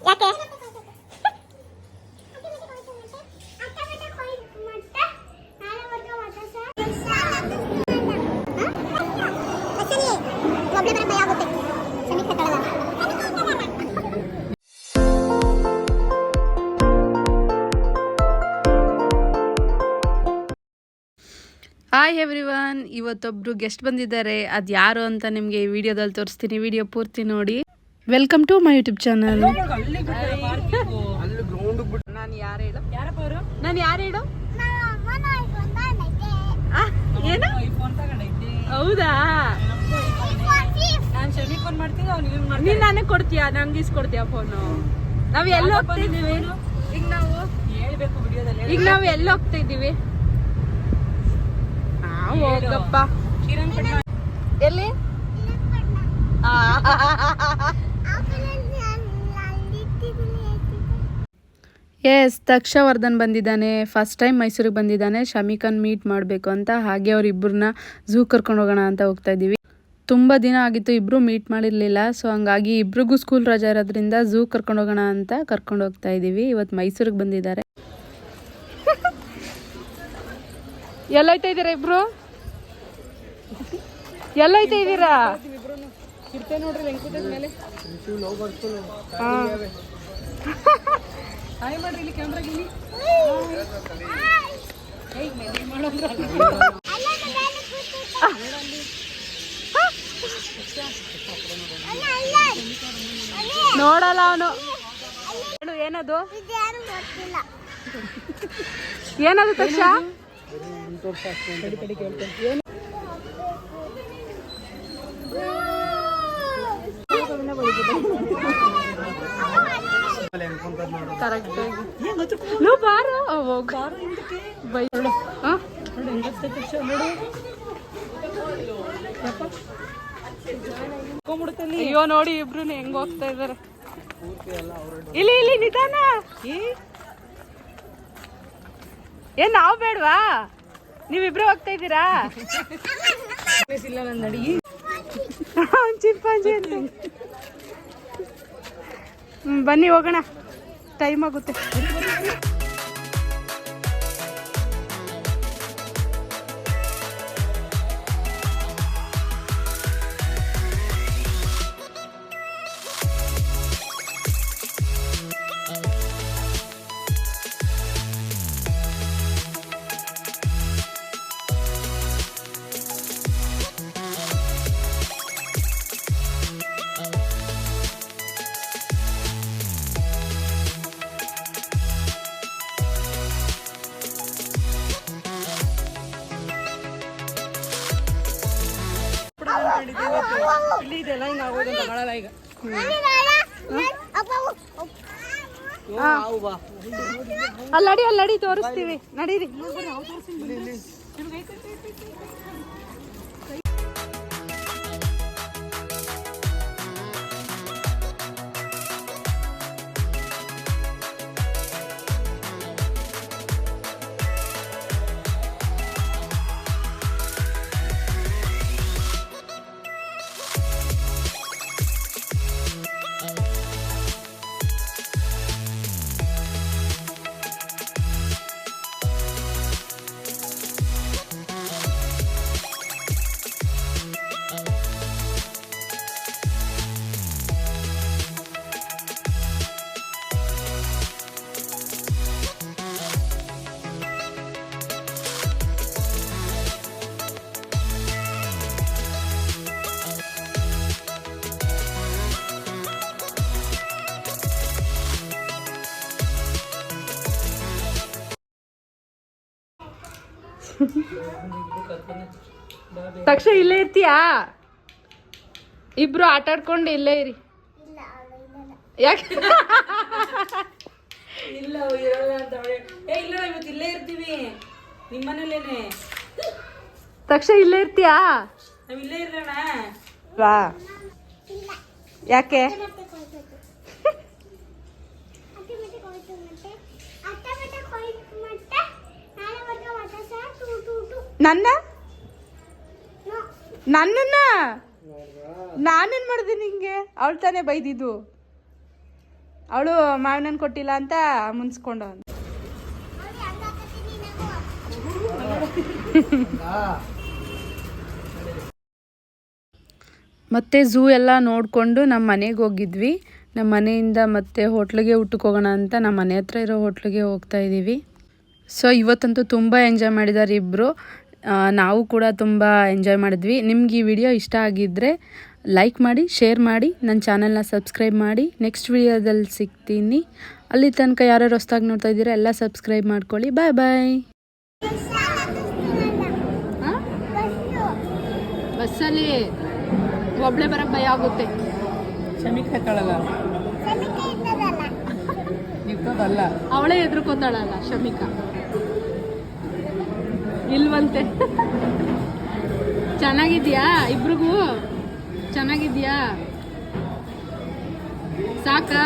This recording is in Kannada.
ಯಾಕೆ ಹಾಯ್ ಎವ್ರಿವನ್, ಇವತ್ತೊಬ್ರು ಗೆಸ್ಟ್ ಬಂದಿದ್ದಾರೆ. ಅದು ಯಾರು ಅಂತ ನಿಮಗೆ ಈ ವಿಡಿಯೋದಲ್ಲಿ ತೋರಿಸ್ತೀನಿ. ವಿಡಿಯೋ ಪೂರ್ತಿ ನೋಡಿ. Welcome to my YouTube channel. ನಾನು ಯಾರು ಹೇಳು ಏನು ಹೌದಾ? ನೀನ್ ನನಗೆ ಕೊಡ್ತೀಯಾ? ನಂಗೆ ಇಸ್ಕೊಡ್ತೀಯಾ ಫೋನು? ನಾವ್ ಎಲ್ಲಿ ಹೋಗ್ತಿದೀವಿ ಈಗ? ನಾವು ಎಲ್ಲಿ ಹೋಗ್ತಿದೀವಿ? ಹೋಗಪ್ಪ. ಎಲ್ಲಿ? ಎಸ್, ತಕ್ಷವರ್ಧನ್ ಬಂದಿದ್ದಾನೆ. ಫಸ್ಟ್ ಟೈಮ್ ಮೈಸೂರಿಗೆ ಬಂದಿದ್ದಾನೆ. ಶಮಿಕನ್ ಮೀಟ್ ಮಾಡಬೇಕು ಅಂತ. ಹಾಗೆ ಅವ್ರಿಬ್ಬರನ್ನ ಝೂ ಕರ್ಕೊಂಡು ಹೋಗೋಣ ಅಂತ ಹೋಗ್ತಾ ಇದ್ದೀವಿ. ತುಂಬ ದಿನ ಆಗಿತ್ತು, ಇಬ್ಬರು ಮೀಟ್ ಮಾಡಿರಲಿಲ್ಲ. ಸೊ ಹಂಗಾಗಿ ಇಬ್ರಿಗೂ ಸ್ಕೂಲ್ ರಜಾ ಇರೋದ್ರಿಂದ ಝೂ ಕರ್ಕೊಂಡು ಹೋಗೋಣ ಅಂತ ಕರ್ಕೊಂಡು ಹೋಗ್ತಾ ಇದ್ದೀವಿ. ಇವತ್ತು ಮೈಸೂರಿಗೆ ಬಂದಿದ್ದಾರೆ. ಎಲ್ಲೋಯ್ತಾ ಇದ್ದೀರಾ ಇಬ್ರು? ಎಲ್ಲೋಯ್ತಾ ಇದ್ದೀರಾ? ನೋಡಲ್ಲ ಅವನು. ಏನದು ಏನದು ತಕ್ಷ? ಅಯ್ಯೋ ನೋಡಿ, ಇಬ್ರು ಹೆಂಗ್ ಹೋಗ್ತಾ ಇದಾರೆ. ಇಲ್ಲಿ ಇಲ್ಲಿ ನಿಧಾನ. ಏನ್ ನಾವ್ ಬೇಡ್ವಾ? ನೀವಿಬ್ರು ಹೋಗ್ತಾ ಇದ್ದೀರಾ? ಚಿಂಪಾಂಜಿ ಅಂತ. ಬನ್ನಿ ಹೋಗೋಣ, ಟೈಮ್ ಆಗುತ್ತೆ. ಅಲ್ಲಡಿ ಅಲ್ಲಡಿ ತೋರಿಸ್ತೀವಿ, ನಡೀರಿ. ತಕ್ಷಣ ಇಲ್ಲೇ ಇರ್ತೀಯಾ? ಇಬ್ರು ಆಟ ಆಡ್ಕೊಂಡು ಇಲ್ಲೇ ಇರಿ. ಯಾಕೆ? ಇಲ್ಲ ಇರಲ್ಲ ಅಂತ. ಇಲ್ಲ, ಇವತ್ತು ಇಲ್ಲೇ ಇರ್ತೀವಿ ನಿಮ್ಮನೇಲೇನೆ. ತಕ್ಷಣ ಇಲ್ಲೇ ಇರ್ತೀಯಾ? ನಾವ್ ಇಲ್ಲೇ ಇರೋಣ. ವಾ, ಯಾಕೆ? ನನ್ನ ನಾನೇನ್ ಮಾಡಿದೆ ನಿಂಗೆ? ಅವಳು ತಾನೇ ಬೈದಿದ್ದು. ಅವಳು ಮಾವಿನ ಕೊಟ್ಟಿಲ್ಲ ಅಂತ ಮುನ್ಸ್ಕೊಂಡು ಮತ್ತೆ ಝೂ ಎಲ್ಲ ನೋಡಿಕೊಂಡು ನಮ್ಮ ಮನೆಗೆ ಹೋಗಿದ್ವಿ. ನಮ್ಮ ಮನೆಯಿಂದ ಮತ್ತೆ ಹೋಟ್ಲಿಗೆ ಊಟಕ್ಕೆ ಹೋಗೋಣ ಅಂತ ನಮ್ಮ ಮನೆ ಹತ್ರ ಇರೋ ಹೋಟ್ಲಿಗೆ ಹೋಗ್ತಾ ಇದ್ದೀವಿ. ಸೊ ಇವತ್ತಂತೂ ತುಂಬ ಎಂಜಾಯ್ ಮಾಡಿದ್ದಾರೆ ಇಬ್ಬರು. ನಾವು ಕೂಡ ತುಂಬ ಎಂಜಾಯ್ ಮಾಡಿದ್ವಿ. ನಿಮ್ಗೆ ಈ ವಿಡಿಯೋ ಇಷ್ಟ ಆಗಿದ್ದರೆ ಲೈಕ್ ಮಾಡಿ, ಶೇರ್ ಮಾಡಿ, ನನ್ನ ಚಾನಲ್ನ ಸಬ್ಸ್ಕ್ರೈಬ್ ಮಾಡಿ. ನೆಕ್ಸ್ಟ್ ವಿಡಿಯೋದಲ್ಲಿ ಸಿಗ್ತೀನಿ. ಅಲ್ಲಿ ತನಕ ಯಾರ್ಯಾರು ಹೊಸ್ದಾಗಿ ನೋಡ್ತಾ ಇದ್ದೀರಾ ಎಲ್ಲ ಸಬ್ಸ್ಕ್ರೈಬ್ ಮಾಡ್ಕೊಳ್ಳಿ. ಬಾಯ್ ಬಾಯ್. ಬಸ್ಸಲ್ಲಿ ಒಬ್ಳೆ ಬರೋಕ್ಕೆ ಭಯ ಆಗುತ್ತೆ. ಶಮಿಕ್ ಹಾಕಳಲ್ಲ ನಿಂತದಲ್ಲ, ಅವಳೇ ಎದ್ರುಕೋತಾಳಲ್ಲ ಶಮಿಕಾ. ಇಲ್ವಂತೆ. ಚೆನ್ನಾಗಿದ್ಯಾ? ಇಬ್ರಿಗೂ ಚೆನ್ನಾಗಿದ್ಯಾ? ಸಾಕಾ?